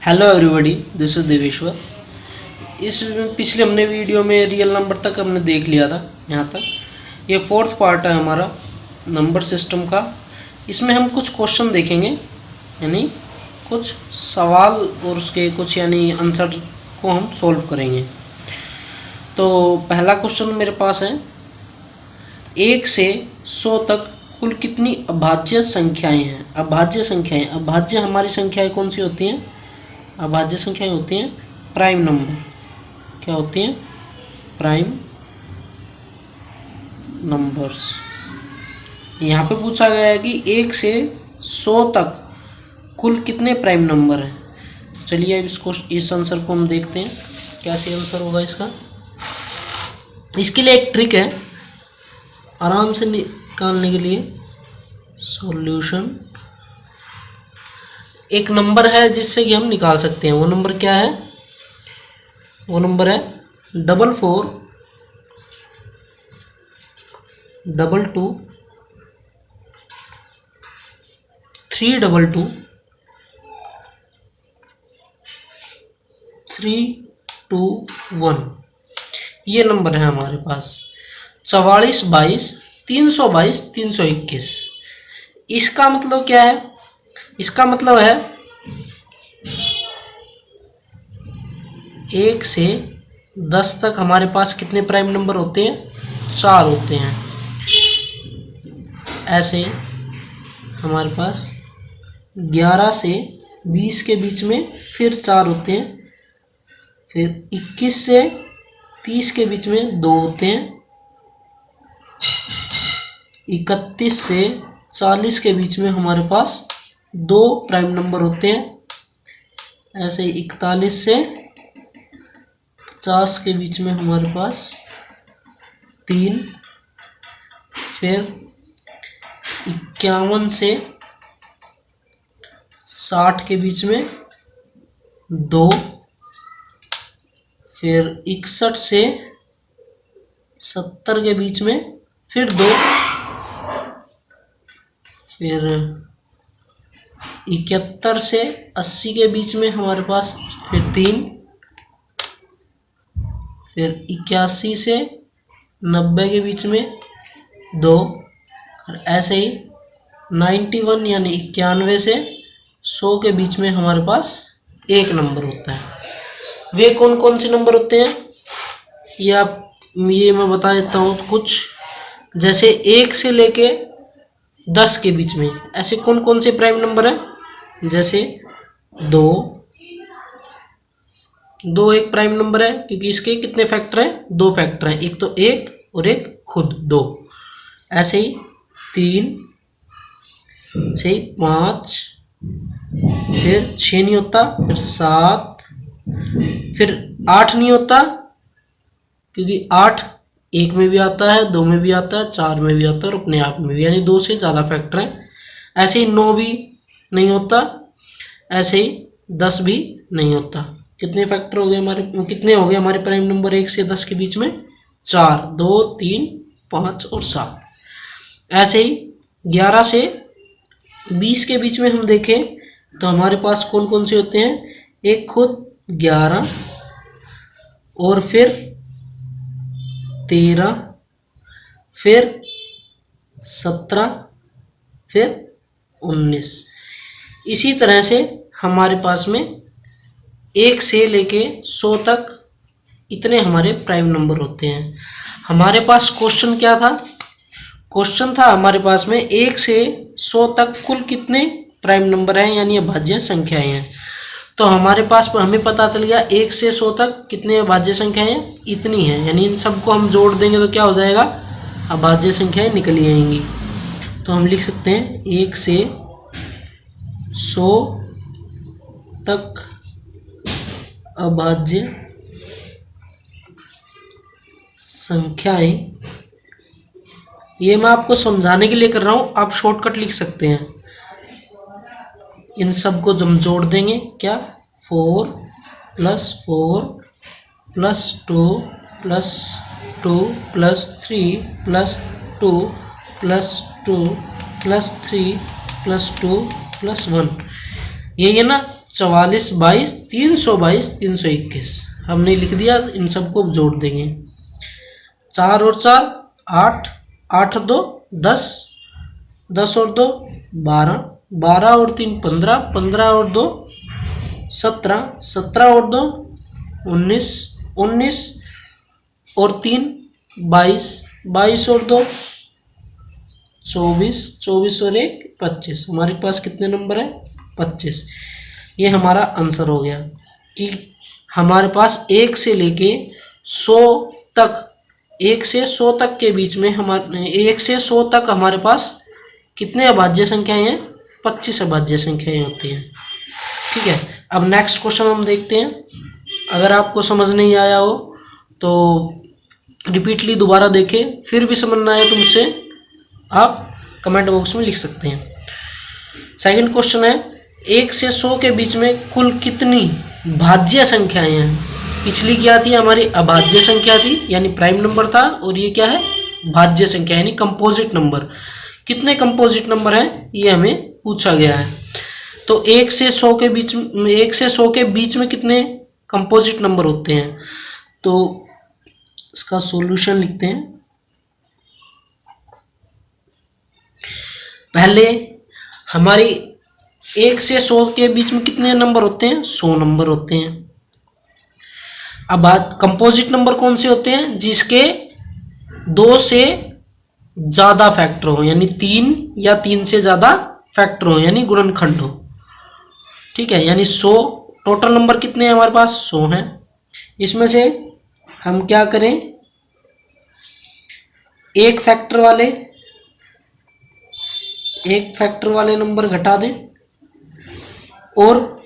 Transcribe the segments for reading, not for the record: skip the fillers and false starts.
Hello everybody, this is देवेश्वर। इस पिछले हमने वीडियो में रियल नंबर तक हमने देख लिया था। यहाँ तक ये फोर्थ पार्ट है हमारा नंबर सिस्टम का। इसमें हम कुछ क्वेश्चन देखेंगे, यानी कुछ सवाल और उसके कुछ यानी आंसर को हम सॉल्व करेंगे। तो पहला क्वेश्चन मेरे पास है, 1 से 100 तक कुल कितनी अभाज्य संख्याएं हैं। अभाज्य हमारी संख्याएं कौन सी होती हैं? अभाज्य संख्याएं होती हैं प्राइम नंबर। क्या होती हैं? Prime numbers. यहाँ पे पूछा गया है कि 1 से 100 तक कुल कितने प्राइम नंबर हैं। चलिए अब इस आंसर को हम देखते हैं, क्या सही आंसर होगा इसका। इसके लिए एक ट्रिक है आराम से निकालने के लिए। सॉल्यूशन, एक नंबर है जिससे कि हम निकाल सकते हैं। वो नंबर क्या है? वो नंबर है 44 22 322 321। ये नंबर है हमारे पास 44 22 322 321। इसका मतलब क्या है? इसका मतलब है 1 से 10 तक हमारे पास कितने प्राइम नंबर होते हैं? 4 होते हैं। ऐसे हमारे पास 11 से 20 के बीच में फिर 4 होते हैं। फिर 21 से 30 के बीच में 2 होते हैं। 31 से 40 के बीच में हमारे पास 2 प्राइम नंबर होते हैं। ऐसे 41 से 50 के बीच में हमारे पास 3। फिर 51 से 60 के बीच में 2। फिर 61 से 70 के बीच में फिर 2। फिर 71 से 80 के बीच में हमारे पास फिर 3। फिर 81 से 90 के बीच में 2। और ऐसे ही 91 यानी 91 से 100 के बीच में हमारे पास एक नंबर होता है। वे कौन कौन से नंबर होते हैं ये मैं बता देता हूँ कुछ। जैसे 1 से लेके 10 के बीच में ऐसे कौन कौन से प्राइम नंबर हैं? जैसे 2 एक प्राइम नंबर है, क्योंकि इसके कितने फैक्टर हैं? 2 फैक्टर हैं, एक तो 1 और एक खुद 2। ऐसे ही 3 से 5, फिर 6 नहीं होता, फिर 7, फिर 8 नहीं होता, क्योंकि 8 1 में भी आता है, 2 में भी आता है, 4 में भी आता है और अपने आप में भी, यानी 2 से ज़्यादा फैक्टर हैं। ऐसे ही 9 भी नहीं होता, ऐसे ही 10 भी नहीं होता। कितने फैक्टर हो गए हमारे? कितने हो गए हमारे प्राइम नंबर 1 से 10 के बीच में? 4, 2, 3, 5 और 7। ऐसे ही 11 से 20 के बीच में हम देखें तो हमारे पास कौन कौन से होते हैं? एक खुद 11 और फिर 13, फिर 17, फिर 19। इसी तरह से हमारे पास में 1 से लेके 100 तक इतने हमारे प्राइम नंबर होते हैं। हमारे पास क्वेश्चन क्या था? क्वेश्चन था हमारे पास में 1 से 100 तक कुल कितने प्राइम नंबर हैं, यानी अभाज्य संख्याएं हैं। तो हमारे पास हमें पता चल गया 1 से 100 तक कितने अभाज्य संख्याएं हैं? इतनी हैं। यानी इन सबको हम जोड़ देंगे तो क्या हो जाएगा? अभाज्य संख्याएं निकल आएंगी। तो हम लिख सकते हैं 1 से 100 तक अभाज्य संख्याएं। ये मैं आपको समझाने के लिए कर रहा हूँ, आप शॉर्टकट लिख सकते हैं। इन सब को हम जोड़ देंगे, क्या? 4 + 4 + 2 + 2 + 3 + 2 + 2 + 3 + 2 + 1। यही है ना? 44, 22, 322, 321 हमने लिख दिया। इन सबको जोड़ देंगे। 4 और 4 8, 8 और 2 10, 10 और 2 12, 12 और 3 15, 15 और 2 17, 17 और 2 19, 19 और 3 22, 22 और 2 24, 24 और 1 25। हमारे पास कितने नंबर है? 25। ये हमारा आंसर हो गया कि हमारे पास 1 से लेके 100 तक, 1 से 100 तक के बीच में हमारे 1 से 100 तक हमारे पास कितने अभाज्य संख्याएं हैं? 25 अभाज्य संख्याएं होती हैं। ठीक है, अब नेक्स्ट क्वेश्चन हम देखते हैं। अगर आपको समझ नहीं आया हो तो रिपीटली दोबारा देखें, फिर भी समझ ना आए तो मुझसे आप कमेंट बॉक्स में लिख सकते हैं। सेकंड क्वेश्चन है 1 से 100 के बीच में कुल कितनी भाज्य संख्याएं हैं? पिछली क्या थी? हमारी अभाज्य संख्या थी यानी प्राइम नंबर था, और ये क्या है? भाज्य संख्या यानी कंपोजिट नंबर। कितने कंपोजिट नंबर हैं ये हमें पूछा गया है। तो 1 से 100 के बीच में, 1 से 100 के बीच में कितने कंपोजिट नंबर होते हैं? तो इसका सॉल्यूशन लिखते हैं। पहले हमारी 1 से 100 के बीच में कितने नंबर होते हैं? 100 नंबर होते हैं। अब बात कंपोजिट नंबर कौन से होते हैं? जिसके 2 से ज्यादा फैक्टर हो, यानी 3 या 3 से ज्यादा फैक्टर हो, यानी गुणनखंड हो। ठीक है, यानी 100 टोटल नंबर कितने हैं हमारे पास? 100 हैं। इसमें से हम क्या करें? एक फैक्टर वाले नंबर घटा दें और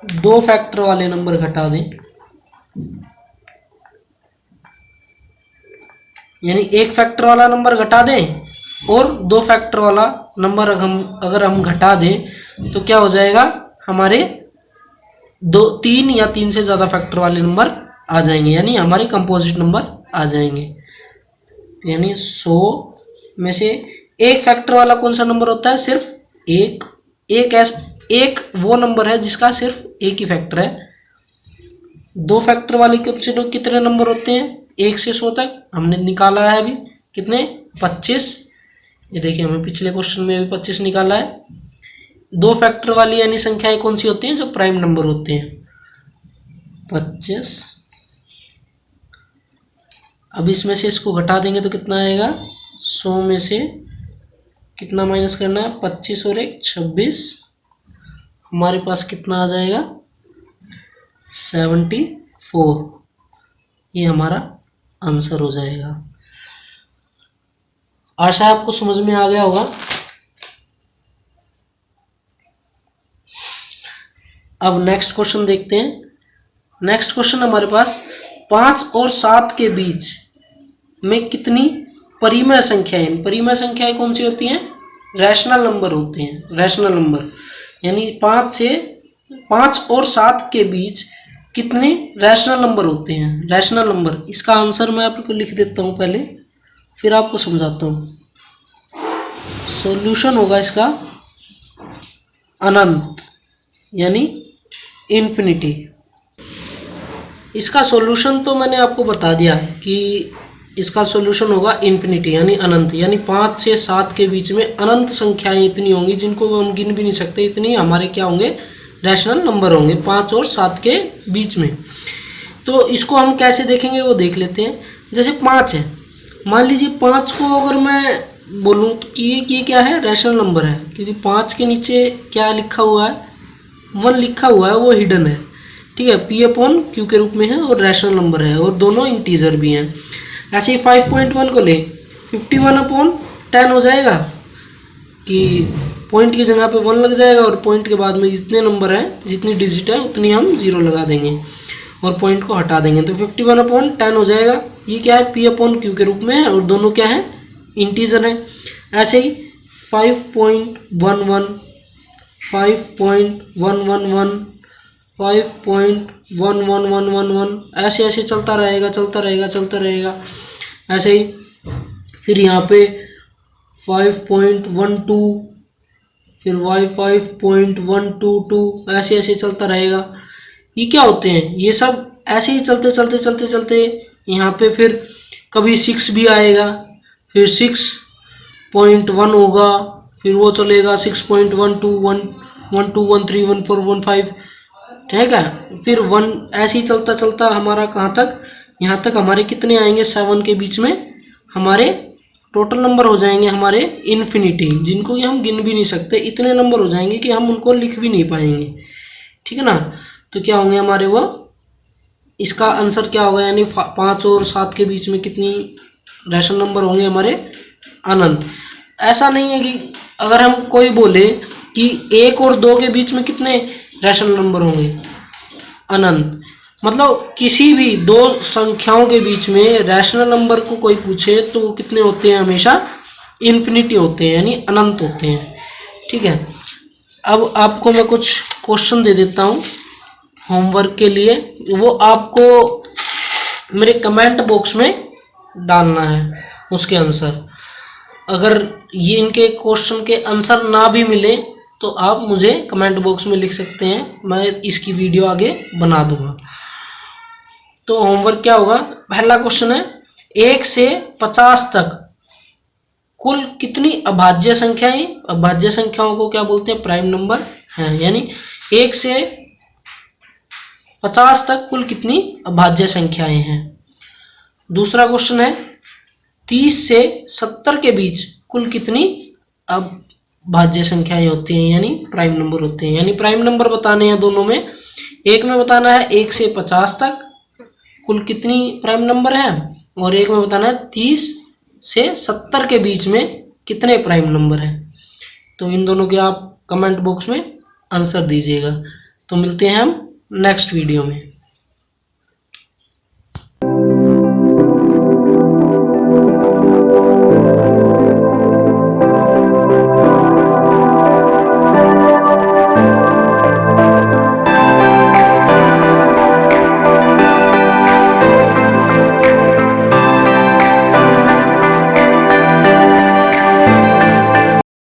2 फैक्टर वाले नंबर घटा दें। यानी एक फैक्टर वाला नंबर घटा दें और 2 फैक्टर वाला नंबर अगर हम घटा दें तो क्या हो जाएगा? हमारे 3 या 3 से ज़्यादा फैक्टर वाले नंबर आ जाएंगे, यानी हमारे कंपोजिट नंबर आ जाएंगे। तो यानी 100 में से एक फैक्टर वाला कौन सा नंबर होता है? सिर्फ एक वो नंबर है जिसका सिर्फ एक ही फैक्टर है। 2 फैक्टर वाले कितने नंबर होते हैं? 1 से 100 तक हमने निकाला है अभी। कितने? 25। ये देखिए, हमें पिछले क्वेश्चन में भी 25 निकाला है। 2 फैक्टर वाली यानी संख्याएं कौन सी होती हैं? जो प्राइम नंबर होते हैं। 25। अब इसमें से इसको घटा देंगे तो कितना आएगा? 100 में से कितना माइनस करना है? 25 और 1 26। हमारे पास कितना आ जाएगा? 74। ये हमारा आंसर हो जाएगा। आशा है आपको समझ में आ गया होगा। अब नेक्स्ट क्वेश्चन देखते हैं। नेक्स्ट क्वेश्चन हमारे पास 5 और 7 के बीच में कितनी परिमेय संख्याएं? परिमेय संख्याएं कौन सी होती हैं? रैशनल नंबर होते हैं। रैशनल नंबर यानी 5 और 7 के बीच कितने रैशनल नंबर होते हैं? रैशनल नंबर, इसका आंसर मैं आपको लिख देता हूं पहले, फिर आपको समझाता हूं। सॉल्यूशन होगा इसका अनंत यानी इन्फिनिटी। इसका सॉल्यूशन तो मैंने आपको बता दिया कि इसका सॉल्यूशन होगा इन्फिनिटी यानी अनंत। यानी 5 से 7 के बीच में अनंत संख्याएं इतनी होंगी जिनको हम गिन भी नहीं सकते, इतनी हमारे क्या होंगे? रैशनल नंबर होंगे 5 और 7 के बीच में। तो इसको हम कैसे देखेंगे वो देख लेते हैं। जैसे 5 है, मान लीजिए 5 को अगर मैं बोलूँ तो कि ये क्या है? रैशनल नंबर है, क्योंकि 5 के नीचे क्या लिखा हुआ है? 1 लिखा हुआ है, वो हिडन है। ठीक है, P/Q के रूप में है और रैशनल नंबर है, और दोनों इंटीजर भी हैं। ऐसे ही 5.1 को ले, 51/10 हो जाएगा कि पॉइंट की जगह पे 1 लग जाएगा, और पॉइंट के बाद में जितने नंबर हैं, जितनी डिजिट है उतनी हम 0 लगा देंगे और पॉइंट को हटा देंगे, तो 51/10 हो जाएगा। ये क्या है? P/Q के रूप में है, और दोनों क्या है? इंटीजर हैं। ऐसे ही 5.11, 5.111, 5.11111, ऐसे ऐसे चलता रहेगा। ऐसे ही फिर यहाँ पे 5.12, फिर y5.122 ऐसे ऐसे चलता रहेगा। ये क्या होते हैं, ये सब ऐसे ही चलते चलते चलते चलते यहाँ पे फिर कभी 6 भी आएगा, फिर 6.1 होगा, फिर वो चलेगा 6.121 12 13 14 15, ठीक है। फिर 1 ऐसे ही चलता चलता हमारा कहाँ तक, यहाँ तक हमारे कितने आएंगे 7 के बीच में हमारे टोटल नंबर हो जाएंगे हमारे इन्फिनिटी, जिनको कि हम गिन भी नहीं सकते, इतने नंबर हो जाएंगे कि हम उनको लिख भी नहीं पाएंगे, ठीक है ना। तो क्या होंगे हमारे वो, इसका आंसर क्या होगा, यानी 5 और 7 के बीच में कितनी रैशनल नंबर होंगे हमारे, अनंत। ऐसा नहीं है कि अगर हम कोई बोले कि 1 और 2 के बीच में कितने रैशनल नंबर होंगे, अनंत। मतलब किसी भी दो संख्याओं के बीच में रैशनल नंबर को कोई पूछे तो वो कितने होते हैं, हमेशा इन्फिनिटी होते हैं, यानी अनंत होते हैं, ठीक है। अब आपको मैं कुछ क्वेश्चन दे देता हूँ होमवर्क के लिए, वो आपको मेरे कमेंट बॉक्स में डालना है उसके आंसर। अगर ये इनके क्वेश्चन के आंसर ना भी मिले तो आप मुझे कमेंट बॉक्स में लिख सकते हैं, मैं इसकी वीडियो आगे बना दूंगा। तो होमवर्क क्या होगा, पहला क्वेश्चन है 1 से 50 तक कुल कितनी अभाज्य संख्याएं, अभाज्य संख्याओं को क्या बोलते हैं, प्राइम नंबर हैं, यानी 1 से 50 तक कुल कितनी अभाज्य संख्याएं हैं। दूसरा क्वेश्चन है 30 से 70 के बीच कुल कितनी अभाज्य संख्याएं होती हैं, यानी प्राइम नंबर होते हैं। यानी प्राइम नंबर बताने हैं दोनों में, एक में बताना है 1 से 50 तक कुल कितनी प्राइम नंबर है, और एक में बताना है 30 से 70 के बीच में कितने प्राइम नंबर हैं। तो इन दोनों के आप कमेंट बॉक्स में आंसर दीजिएगा। तो मिलते हैं हम नेक्स्ट वीडियो में।